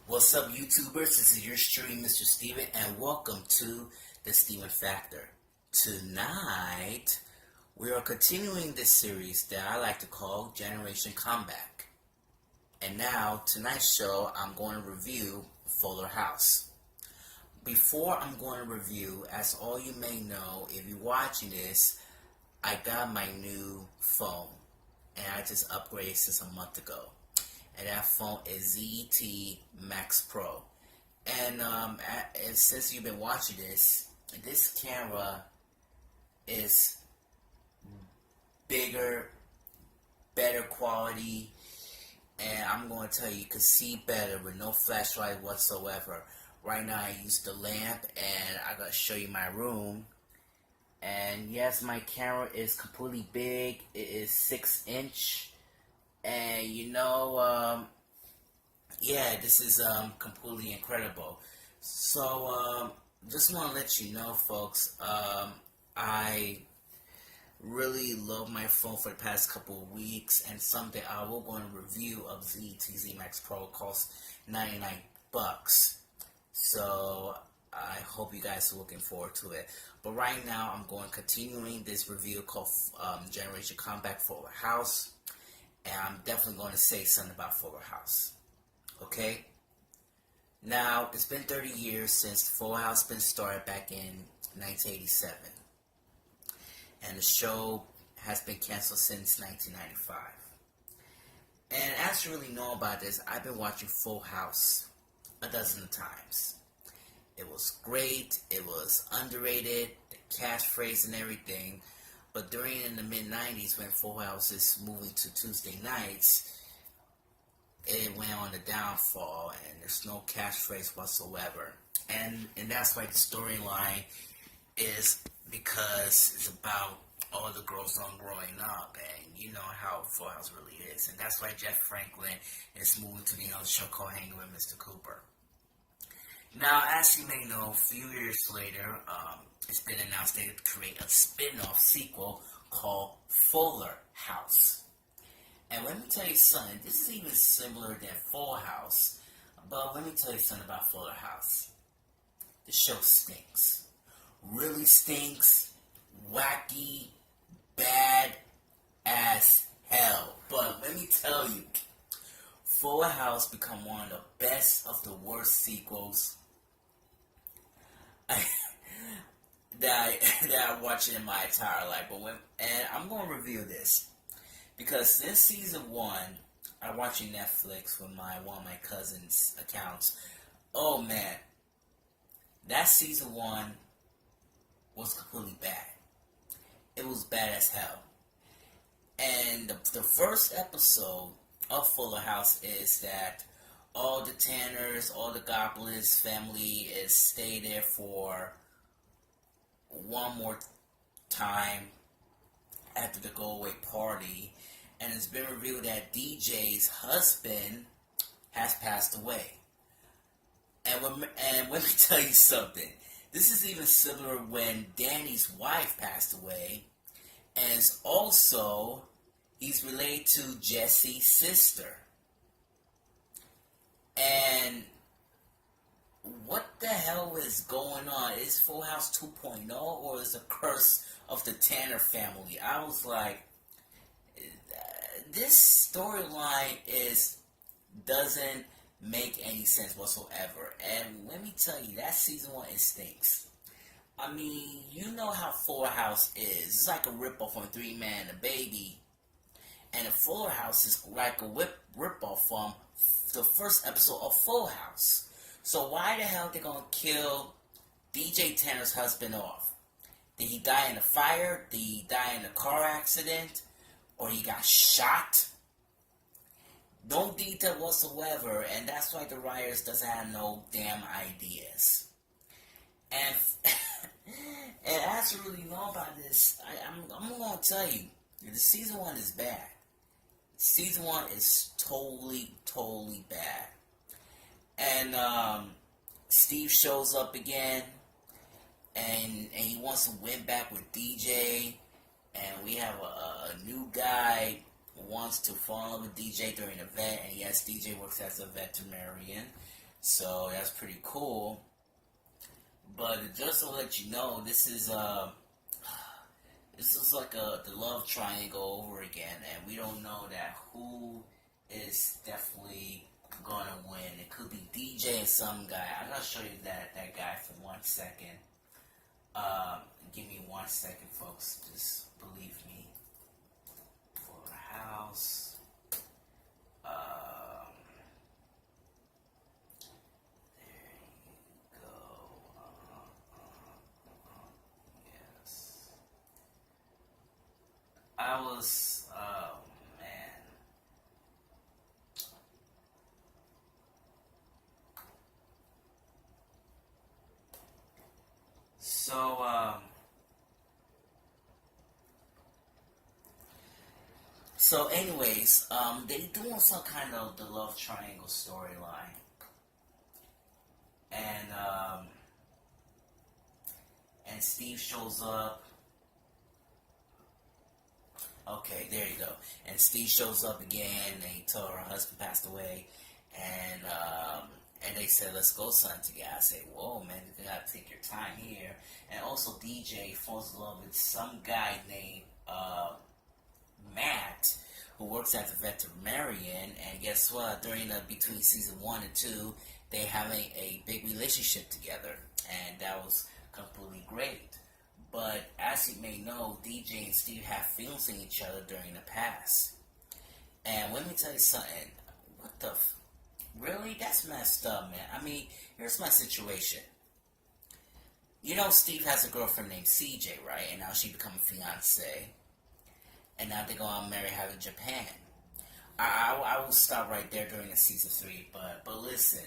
What's up, YouTubers? This is your stream, Mr. Steven, and welcome to the Steven Factor. Tonight, we are continuing this series that I like to call Generation Comeback. And now, tonight's show, I'm going to review Fuller House. Before I'm going to review, as all you may know, if you're watching this, I got my new phone, and I just upgraded since a month ago. And that phone is ZT Max Pro. And since you've been watching this camera is bigger, better quality, and I'm going to tell you, you can see better with no flashlight whatsoever. Right now I use the lamp, and I'm going to show you my room. And yes, my camera is completely big. It is 6-inch. And yeah, this is completely incredible. So just want to let you know, folks, I really love my phone for the past couple of weeks, and someday I will go on a review of ZTZ Max Pro. It costs $99. So I hope you guys are looking forward to it. But right now, I'm continuing this review called Generation Comeback Fuller House. And I'm definitely going to say something about Fuller House. Okay? Now, it's been 30 years since Fuller House been started back in 1987. And the show has been canceled since 1995. And as you really know about this, I've been watching Full House a dozen times. It was great. It was underrated. The catchphrase and everything. But during in the mid-90s, when Full House is moving to Tuesday nights, it went on the downfall, and there's no catchphrase whatsoever. And that's why the storyline is, because it's about all the girls on growing up, and you know how Full House really is. And that's why Jeff Franklin is moving to the other show called Hanging with Mr. Cooper. Now, as you may know, a few years later, it's been announced they would create a spin-off sequel called Fuller House. And let me tell you something, this is even similar than Full House, but let me tell you something about Fuller House. The show stinks. Really stinks. Wacky. Bad as hell. But let me tell you, Fuller House become one of the best of the worst sequels that I watched in my entire life. And I'm going to review this because since season 1, I'm watching Netflix with one of my cousin's accounts. Oh man, that season 1 was completely bad. It was bad as hell. And the first episode of Fuller House is that all the Tanners, all the Goblins family is stay there for one more time after the go away party, and it's been revealed that DJ's husband has passed away. And let me tell you something. This is even similar when Danny's wife passed away, and also he's related to Jesse's sister. And what the hell is going on? Is Full House 2.0 or is it a curse of the Tanner family? I was like, this storyline doesn't make any sense whatsoever. And let me tell you, that season 1, it stinks. I mean, you know how Fuller House is. It's like a ripoff on 3 Man and a Baby. And the Fuller House is like a ripoff from the first episode of Full House. So why the hell they gonna kill DJ Tanner's husband off? Did he die in a fire? Did he die in a car accident? Or he got shot? No detail whatsoever, and that's why the writers doesn't have no damn ideas. And and as you really know about this, I'm gonna tell you, the season 1 is bad. Season 1 is totally bad. And Steve shows up again, and he wants to win back with DJ, and we have a new guy who wants to fall in love with DJ during an event, and yes, DJ works as a veterinarian. So that's pretty cool. But just to let you know, this is like the love triangle over again, and we don't know that who is definitely gonna win. It could be DJ and some guy. I'm gonna show you that guy for 1 second. Give me 1 second, folks. Just believe me. For a house. There you go. Yes. I was. Oh man. So anyways, they doing some kind of the love triangle storyline, and Steve shows up. Okay, there you go. And Steve shows up again, and he told her husband passed away, and they said, let's go something together. I say, whoa, man, you gotta take your time here. And also, DJ falls in love with some guy named Matt, who works at the veterinarian. And guess what? During between season 1 and 2, they having a big relationship together, and that was completely great. But as you may know, DJ and Steve have feelings in each other during the past. And let me tell you something. What the really? That's messed up, man. I mean, here's my situation. You know, Steve has a girlfriend named CJ, right? And now she become a fiance. And now they go out and marry her in Japan. I will stop right there during the season 3. But listen,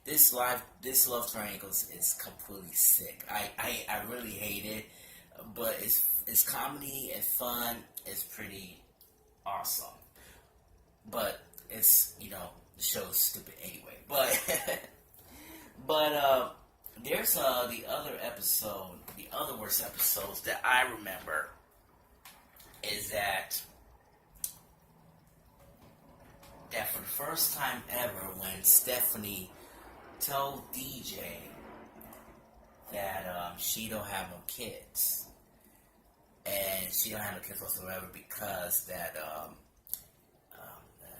this love triangle is completely sick. I really hate it, but it's comedy and fun. It's pretty awesome. But it's, the show is stupid anyway. But there's the other episode, the other worst episodes that I remember is that for the first time ever, when Stephanie told DJ that she don't have no kids, and she don't have no kids whatsoever because that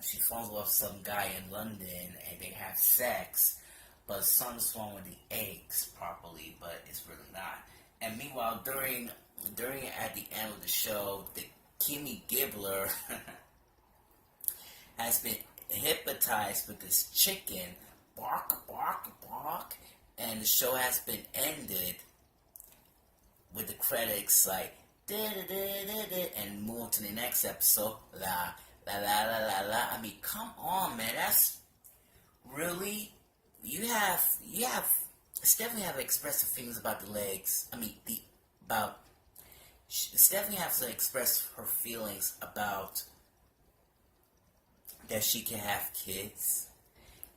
she falls in love with some guy in London and they have sex, but something's wrong with the eggs properly, but it's really not. And meanwhile, during at the end of the show, the Kimmy Gibbler has been hypnotized with this chicken, bark, bark, bark, and the show has been ended with the credits like da da da da da, and move to the next episode. La la la la la la. I mean, come on, man. That's really you have Stephanie have expressive feelings about the legs. I mean, about Stephanie has to express her feelings about that she can have kids.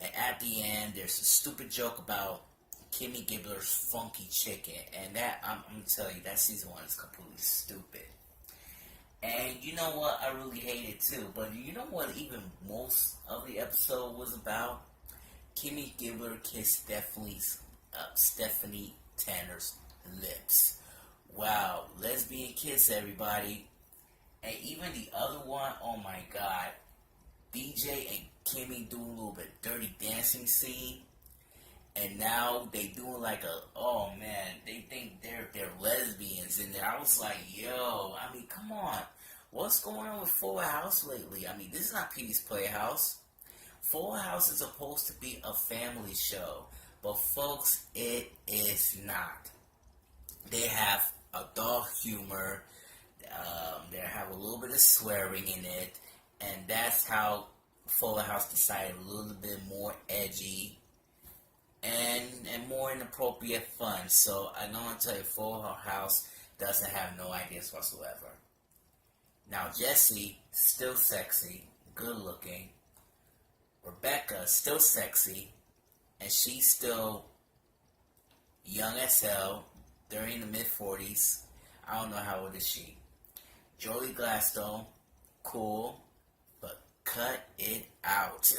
And at the end, there's a stupid joke about Kimmy Gibbler's funky chicken, and that I'm gonna tell you, that season 1 is completely stupid. And you know what? I really hate it too. But you know what? Even most of the episode was about Kimmy Gibbler kissed Stephanie Tanner's lips. Wow, lesbian kiss, everybody. And even the other one, oh my god, DJ and Kimmy doing a little bit dirty dancing scene, and now they doing like oh man, they think they're lesbians in there. I was like, yo, I mean, come on, what's going on with Full House lately? I mean, this is not Pee Wee's Playhouse. Full House is supposed to be a family show, but folks, it is not. They have adult humor. They have a little bit of swearing in it, and that's how Fuller House decided a little bit more edgy and more inappropriate fun. So I'm going to tell you, Fuller House doesn't have no ideas whatsoever. Now Jesse, still sexy, good looking. Rebecca, still sexy, and she's still young as hell, during the mid-40s. I don't know how old is she. Joey Gladstone, cool, but cut it out.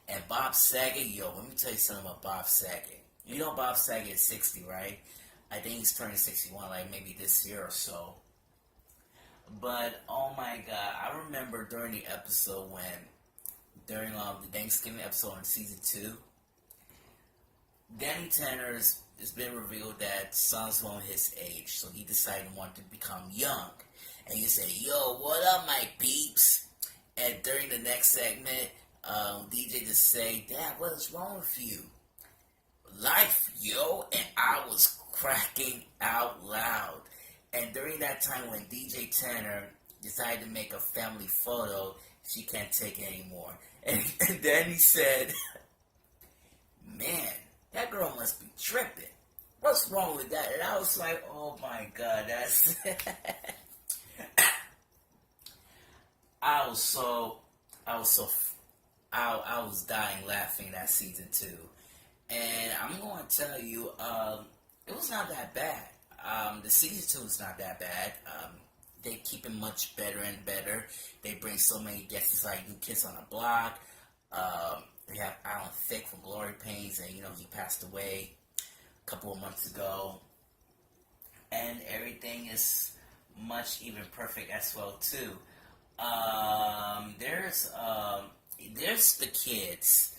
And by Bob Saget, yo, let me tell you something about Bob Saget. You know Bob Saget is 60, right? I think he's turning 61, like maybe this year or so. But oh my god, I remember during the episode during the Thanksgiving episode in season 2, Danny Tanner's it's been revealed that Son's on his age, so he decided to want to become young. And you say, yo, what up, my peeps? And during the next segment, DJ just say, Dad, what is wrong with you? Life, yo. And I was cracking out loud. And during that time when DJ Tanner decided to make a family photo, she can't take it anymore. And then he said, man, that girl must be tripping. What's wrong with that? And I was like, oh my god, that's... I was dying laughing that season 2. And I'm going to tell you, it was not that bad. The season 2 is not that bad. They keep it much better and better. They bring so many guests like New Kids on the Block. They have Alan Thicke from Glory Pains, and he passed away a couple of months ago. And everything is much even perfect as well too. There's the kids.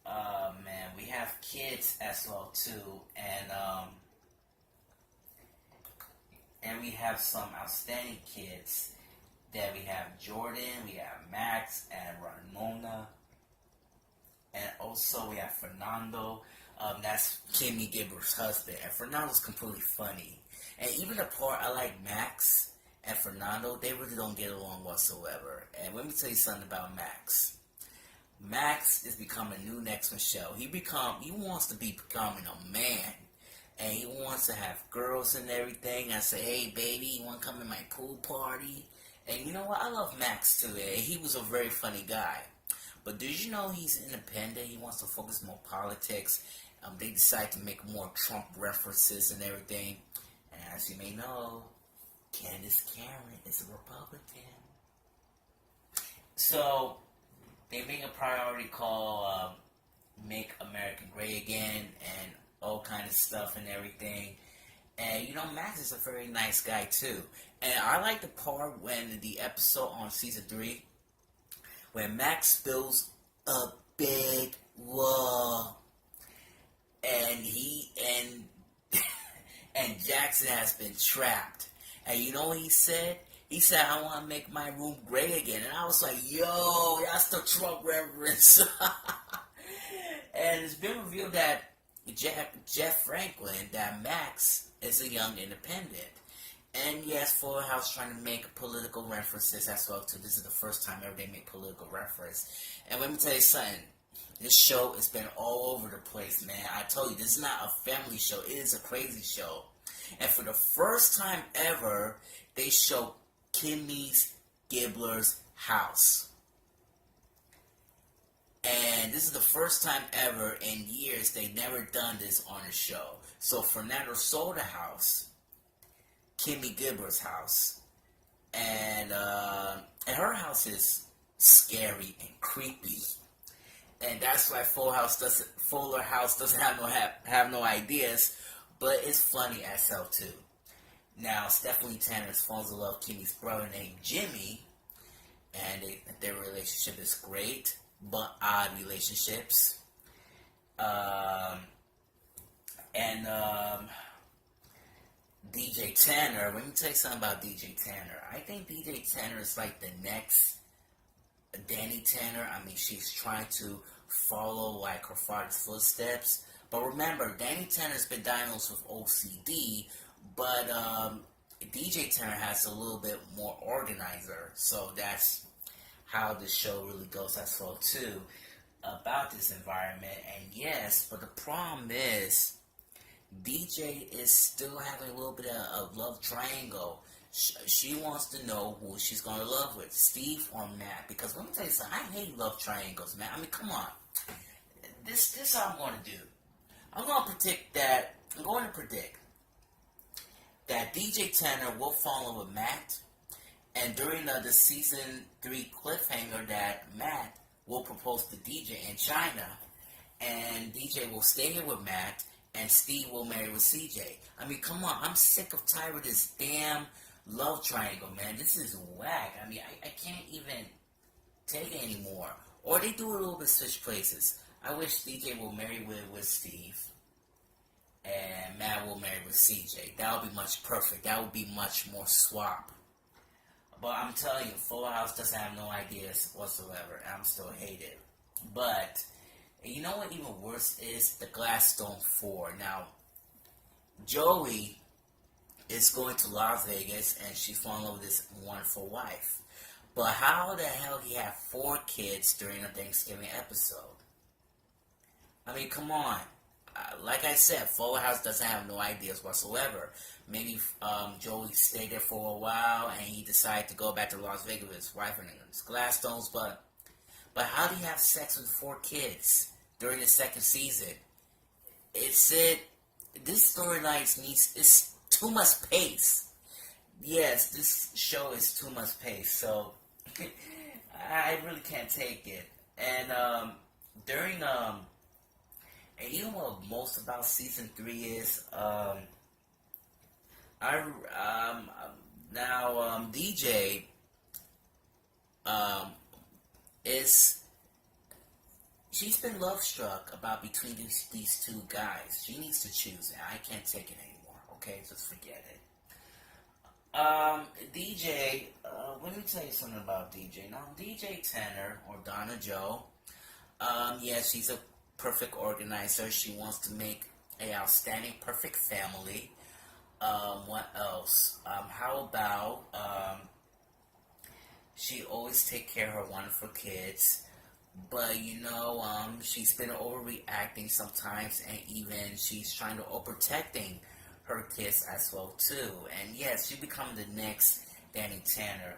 Man, we have kids as well too, and we have some outstanding kids. That we have Jordan, we have Max and Ramona, and also we have Fernando. That's Kimmy Gibbler's husband, and Fernando's completely funny. And even the part I like Max and Fernando, they really don't get along whatsoever. And let me tell you something about Max. Max is becoming new next Michelle. He wants to be becoming a man. And he wants to have girls and everything. I say, hey baby, you want to come to my pool party? And you know what? I love Max too. He was a very funny guy. But did you know he's independent? He wants to focus more politics. They decide to make more Trump references and everything. And as you may know, Candace Cameron is a Republican. So, they make a priority call, Make America Great Again, and all kind of stuff and everything. And, Max is a very nice guy, too. And I like the part when the episode on season 3, when Max spills a big wall. And and Jackson has been trapped. And you know what he said? He said, I want to make my room great again. And I was like, yo, that's the Trump reference. And it's been revealed that Jeff Franklin, that Max is a young independent. And yes, Fuller House trying to make political references as well too. This is the first time ever they make political reference. And let me tell you something. This show has been all over the place, man. I told you, this is not a family show. It is a crazy show. And for the first time ever, they show Kimmy Gibbler's house. And this is the first time ever in years they've never done this on a show. So Fernando sold a house, Kimmy Gibbler's house, and her house is scary and creepy. And that's why Fuller House doesn't have no ideas, but it's funny as hell too. Now, Stephanie Tanner falls in love with Kimmy's brother named Jimmy, and their relationship is great, but odd relationships. DJ Tanner, let me tell you something about DJ Tanner. I think DJ Tanner is like the next Danny Tanner. I mean, she's trying to follow like her father's footsteps. But remember, Danny Tanner's been diagnosed with OCD, but DJ Tanner has a little bit more organizer. So that's how the show really goes as well too, about this environment. And yes, but the problem is, DJ is still having a little bit of a love triangle. She wants to know who she's going to love with, Steve or Matt. Because let me tell you something, I hate love triangles, man. I mean, come on. This is how I'm going to do. I'm going to predict that DJ Tanner will fall in with Matt. And during the season 3 cliffhanger, that Matt will propose to DJ in China, and DJ will stay here with Matt, and Steve will marry with CJ. I mean, come on, I'm sick of tired of this damn love triangle, man. This is whack. I mean, I can't even take it anymore. Or they do a little bit switch places. I wish DJ will marry with Steve, and Matt will marry with CJ. That would be much perfect. That would be much more swap. But I'm telling you, Full House doesn't have no ideas whatsoever. I'm still hated. But you know what even worse is? The Gladstone 4. Now, Joey is going to Las Vegas and she's falling in love with this wonderful wife. But how the hell he had 4 kids during a Thanksgiving episode? I mean, come on. Like I said, Fuller House doesn't have no ideas whatsoever. Maybe Joey stayed there for a while and he decided to go back to Las Vegas with his wife and his Gladstones. But how do you have sex with 4 kids during the second season? This storyline it's too much pace. Yes, this show is too much pace. So I really can't take it. And and you know what most about season 3 is? DJ she's been love struck about between these 2 guys. She needs to choose it. I can't take it anymore. Okay, just forget it. DJ, let me tell you something about DJ. Now, DJ Tanner, or Donna Joe, she's a perfect organizer. She wants to make an outstanding, perfect family. What else? How about, she always take care of her wonderful kids. But, she's been overreacting sometimes, and even she's trying to overprotecting her kids as well too. And yes, she become the next Danny Tanner.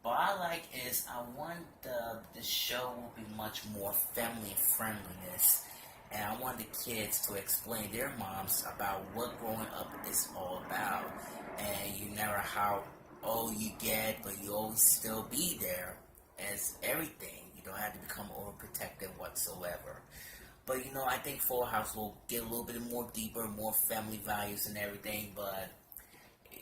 What I like is I want the show will be much more family friendliness, and I want the kids to explain their moms about what growing up is all about. And you never how old you get, but you always still be there as everything. You don't have to become overprotective whatsoever. But, I think Full House will get a little bit more deeper, more family values and everything, but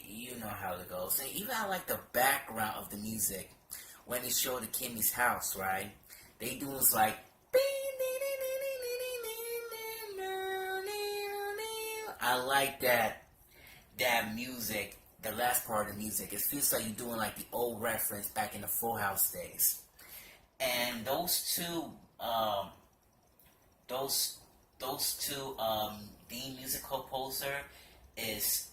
you know how it goes. And even I like the background of the music when they show the Kimmy's house, right? They do this like, I like that music, the last part of the music. It feels like you're doing like the old reference back in the Full House days. And those two the music composer is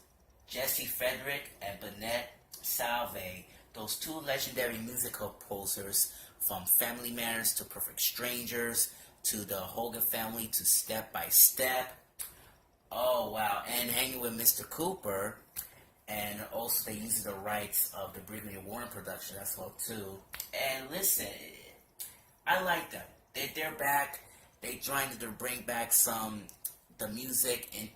Jesse Frederick and Bennett Salve. Those 2 legendary music composers, from Family Matters to Perfect Strangers to the Hogan Family to Step by Step. Oh wow! And Hanging with Mr. Cooper, and also they use the rights of the Brigham Warren production as well too. And listen, I like them. They're back. They trying to bring back the music, and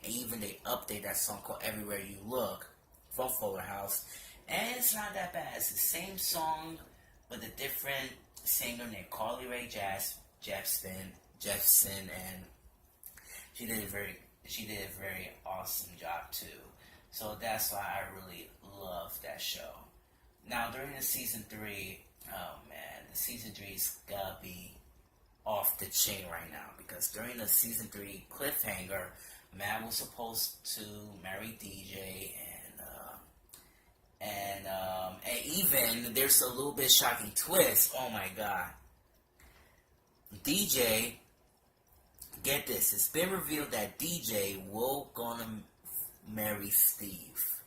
even they update that song called Everywhere You Look from Fuller House. And it's not that bad. It's the same song, but a different singer named Carly Rae Jepsen, and she did a very awesome job too. So that's why I really love that show. Now during the season 3, oh man, the season 3's gotta be off the chain right now, because during the season 3 cliffhanger, Matt was supposed to marry DJ, and even there's a little bit shocking twist. Oh my god, DJ, get this, it's been revealed that DJ will gonna marry Steve,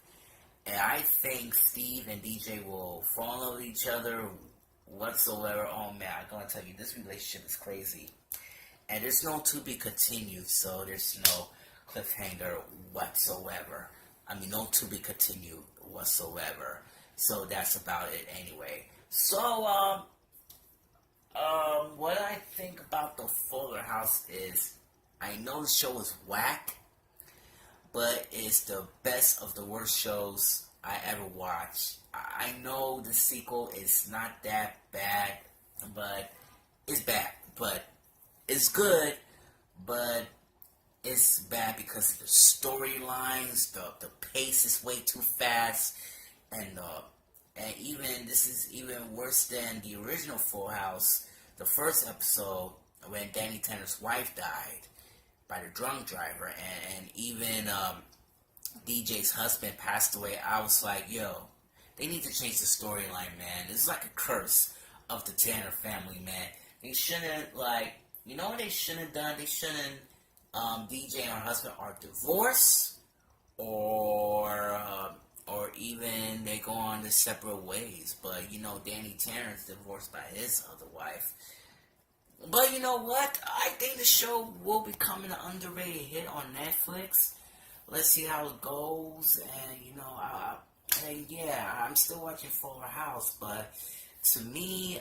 and I think Steve and DJ will fall in love with each other whatsoever. Oh man, I'm gonna tell you, this relationship is crazy, and there's no to be continued, so there's no cliffhanger whatsoever. I mean, no to be continued whatsoever. So that's about it anyway. So what I think about the Fuller House is, I know the show is whack, but it's the best of the worst shows I ever watched. I know the sequel is not that bad, but It's bad, but it's good, but it's bad because of the storylines, the pace is way too fast, and even this is even worse than the original Full House, the first episode when Danny Tanner's wife died by the drunk driver, and even DJ's husband passed away. I was like, yo, they need to change the storyline, man. This is like a curse of the Tanner family, man. They shouldn't, like, you know what they shouldn't have done? They shouldn't, DJ and her husband are divorced, or even they go on their separate ways. But, you know, Danny Tanner's divorced by his other wife. But you know what? I think the show will become an underrated hit on Netflix. Let's see how it goes. And, you know, yeah, I'm still watching Fuller House, but to me,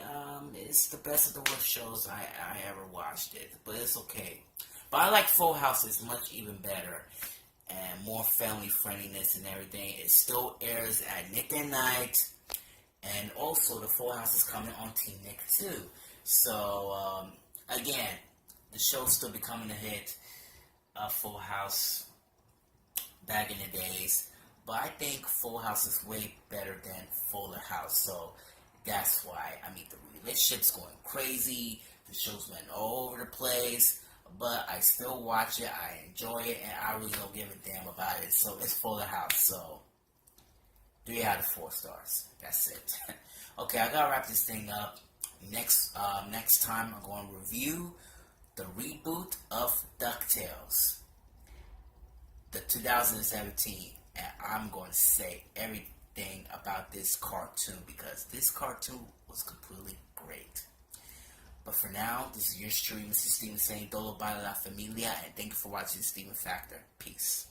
it's the best of the worst shows I ever watched it. But it's okay. But I like Full House. It's much even better and more family friendliness and everything. It still airs at Nick at Night, and also the Full House is coming on Team Nick too. So again, the show's still becoming a hit. Full House back in the days, but I think Full House is way better than Fuller House. So that's why. I mean, the relationship's going crazy. The show's went all over the place. But I still watch it, I enjoy it, and I really don't give a damn about it. So it's Fuller House. So 3 out of 4 stars. That's it. Okay, I gotta wrap this thing up. Next time I'm going to review the reboot of DuckTales, the 2017, and I'm going to say everything about this cartoon because this cartoon was completely great. But for now, this is your stream, Mr. Steven saying Dolo Bala La Familia, and thank you for watching Steven Factor. Peace.